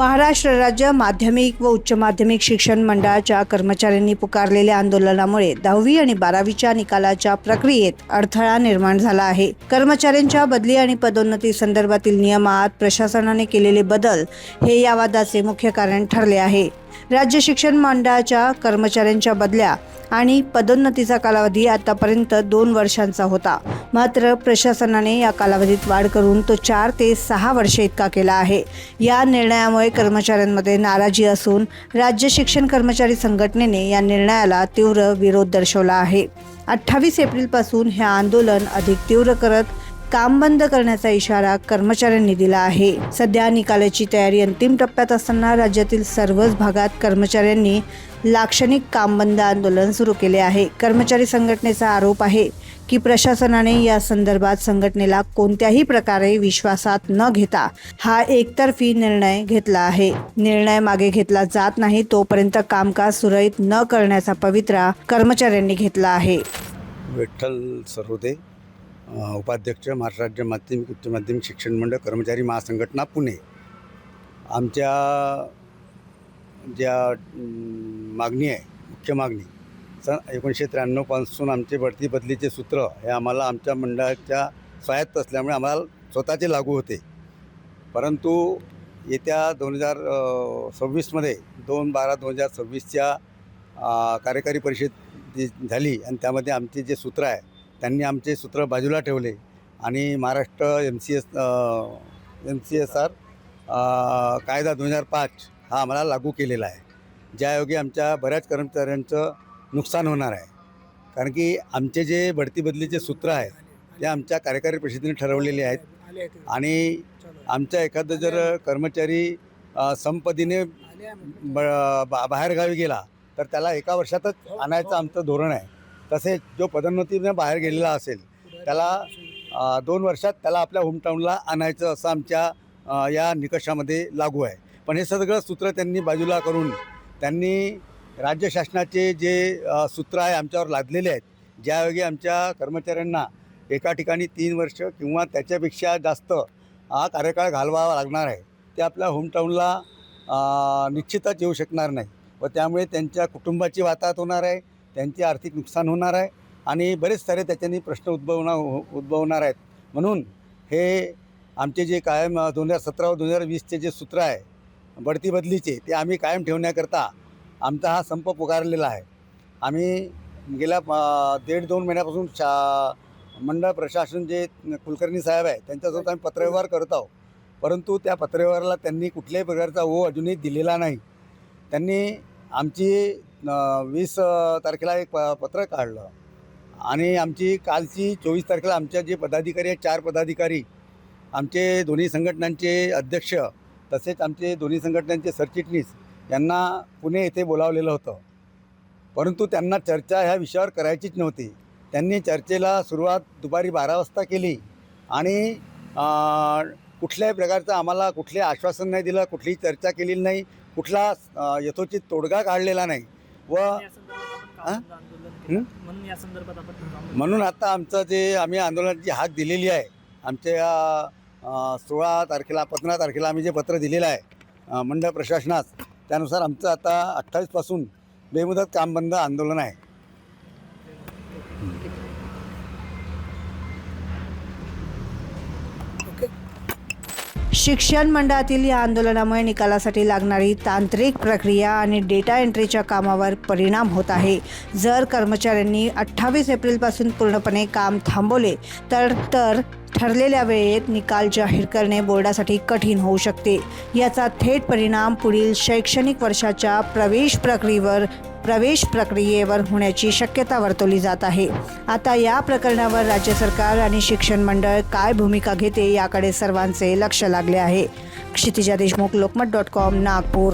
महाराष्ट्र राज्य माध्यमिक व उच्च माध्यमिक शिक्षण मंडळाच्या कर्मचाऱ्यांनी पुकारलेल्या आंदोलनामुळे 10वी आणि 12वीच्या निकालाच्या प्रक्रियेत अडथळा निर्माण झाला आहे। कर्मचाऱ्यांच्या बदली आणि पदोन्नती संदर्भातील नियमात प्रशासनाने केलेले बदल हे या वादाचे मुख्य कारण ठरले आहे। राज्य शिक्षण मंडळाच्या कर्मचाऱ्यांच्या बदल्या आणि पदोन्नतीचा कालावधी आतापर्यंत 2 वर्षांचा होता, मात्र प्रशासनाने या कालावधीत वाढ करून तो 4 ते 6 वर्षे इतका केला आहे। या निर्णयामुळे कर्मचाऱ्यांमध्ये नाराजी असून राज्य शिक्षण कर्मचारी संघटनेने या निर्णयाला तीव्र विरोध दर्शवला आहे। 28 एप्रिलपासून हे आंदोलन अधिक तीव्र करत काम बंद करण्याचा इशारा कर्मचाऱ्यांनी दिला आहे। सध्या निकालाची तयारी अंतिम टप्प्यात असताना राज्यातील सर्वच भागात कर्मचाऱ्यांनी लाक्षणिक काम बंद आंदोलन सुरू केले आहे। कर्मचारी संघटनेचा आरोप आहे की प्रशासनाने या संदर्भात संघटनेला कोणत्याही प्रकारे विश्वासात न घेता हा एकतर्फी निर्णय घेतला आहे। निर्णय मागे घेतला जात नाही तोपर्यंत कामकाज सुरळीत न करण्याचा पवित्रा कर्मचाऱ्यांनी घेतला आहे। विठ्ठल सरोदे, उपाध्यक्ष, महाराष्ट्र राज्य माध्यमिक उच्च माध्यमिक शिक्षण मंडळ कर्मचारी महासंघटना पुणे। आमच्या ज्या मागणी आहे, मुख्य मागणी सन 1993 पासून आमचे बढती बदलीचे सूत्र हे आम्हाला आमच्या मंडळाच्या स्वायत्त असल्यामुळे आम्हाला स्वतःचे लागू होते, परंतु येत्या 2026 मध्ये 2/12/2026च्या कार्यकारी परिषद जी झाली आणि त्यामध्ये आमचे जे सूत्र आहे त्यांनी आमचे सूत्र बाजूला ठेवले आणि महाराष्ट्र MCSR कायदा 2005 हा आम्हाला लागू केलेला आहे, ज्यायोगे आमच्या बऱ्याच कर्मचाऱ्यांचं नुकसान होणार आहे। कारण की आमचे जे बढती बदलीचे सूत्र आहे ते आमच्या कार्यकारी परिषदेने ठरवलेले आहेत आणि आमच्या एखादं जर कर्मचारी संपत्तीने बाहेरगावी गेला तर त्याला 1 वर्षातच आणायचं आमचं धोरण आहे। तसेच जो पदोन्नतीने बाहेर गेलेला असेल त्याला 2 वर्षात त्याला आपल्या होमटाऊनला आणायचं असं आमच्या या निकषामध्ये लागू आहे। पण हे सगळं सूत्र त्यांनी बाजूला करून त्यांनी राज्य शासनाचे जे सूत्र आहे आमच्यावर लादलेले आहेत, ज्यायोगे आमच्या कर्मचाऱ्यांना एका ठिकाणी 3 वर्ष किंवा त्याच्यापेक्षा जास्त हा कार्यकाळ घालवावा लागणार आहे। ते आपल्या होमटाऊनला निश्चितच येऊ शकणार नाही व त्यामुळे त्यांच्या कुटुंबाची वाताहत होणार आहे, त्यांचे आर्थिक नुकसान होणार आहे आणि बरेच सारे त्याच्यानी प्रश्न उद्भवणार आहेत। म्हणून हे आमचे जे कायम 2017 व 2020चे जे सूत्र आहे बढती बदलीचे ते आम्ही कायम ठेवण्याकरता आमचा हा संप पुकारलेला आहे। आम्ही गेल्या 1.5-2 महिन्यापासून मंडळ प्रशासन जे कुलकर्णी साहेब आहे त्यांच्यासोबत आम्ही पत्रव्यवहार करत आहोत, परंतु त्या पत्रव्यवहाराला त्यांनी कुठल्याही प्रकारचा अजूनही दिलेला नाही। त्यांनी आमची 20 तारखेला एक पत्र काढलं आणि आमची कालची 24 तारखेला आमच्या जे पदाधिकारी आहेत 4 पदाधिकारी आमचे दोन्ही संघटनांचे अध्यक्ष तसेच आमचे दोन्ही संघटनांचे सरचिटणीस यांना पुणे येथे बोलावलेलं होतं, परंतु त्यांना चर्चा ह्या विषयावर करायचीच नव्हती। त्यांनी चर्चेला सुरुवात दुपारी 12 वाजता केली आणि कुठल्याही प्रकारचं आम्हाला कुठले आश्वासन नाही दिलं, कुठलीही चर्चा केलेली नाही, कुठला यथोचित तोडगा काढलेला नाही व म्हणून आता आमचं जे आम्ही आंदोलनाची हाक दिलेली आहे आमच्या 16 तारखेला 15 तारखेला आम्ही जे पत्र दिलेलं आहे मंडळ प्रशासनास, त्यानुसार आमचं आता 28 पासून बेमुदत काम बंद आंदोलन आहे। शिक्षण मंडळातील या आंदोलनामुळे निकालासाठी लागणारी तांत्रिक प्रक्रिया आणि डेटा एंट्रीच्या कामावर परिणाम होत आहे। जर कर्मचाऱ्यांनी 28 एप्रिलपासून पूर्णपणे काम थांबवले तर ठरलेल्या वेळेत निकाल जाहीर करणे बोर्डासाठी कठीण होऊ शकते। याचा थेट परिणाम पुढील शैक्षणिक वर्षाच्या प्रवेश प्रक्रियेवर होण्याची शक्यता वर्तवली जात आहे। आता या प्रकरणावर राज्य सरकार आणि शिक्षण मंडळ काय भूमिका घेते याकडे सर्वांचे लक्ष लागले आहे। क्षितिजा देशमुख, लोकमत.com, नागपूर।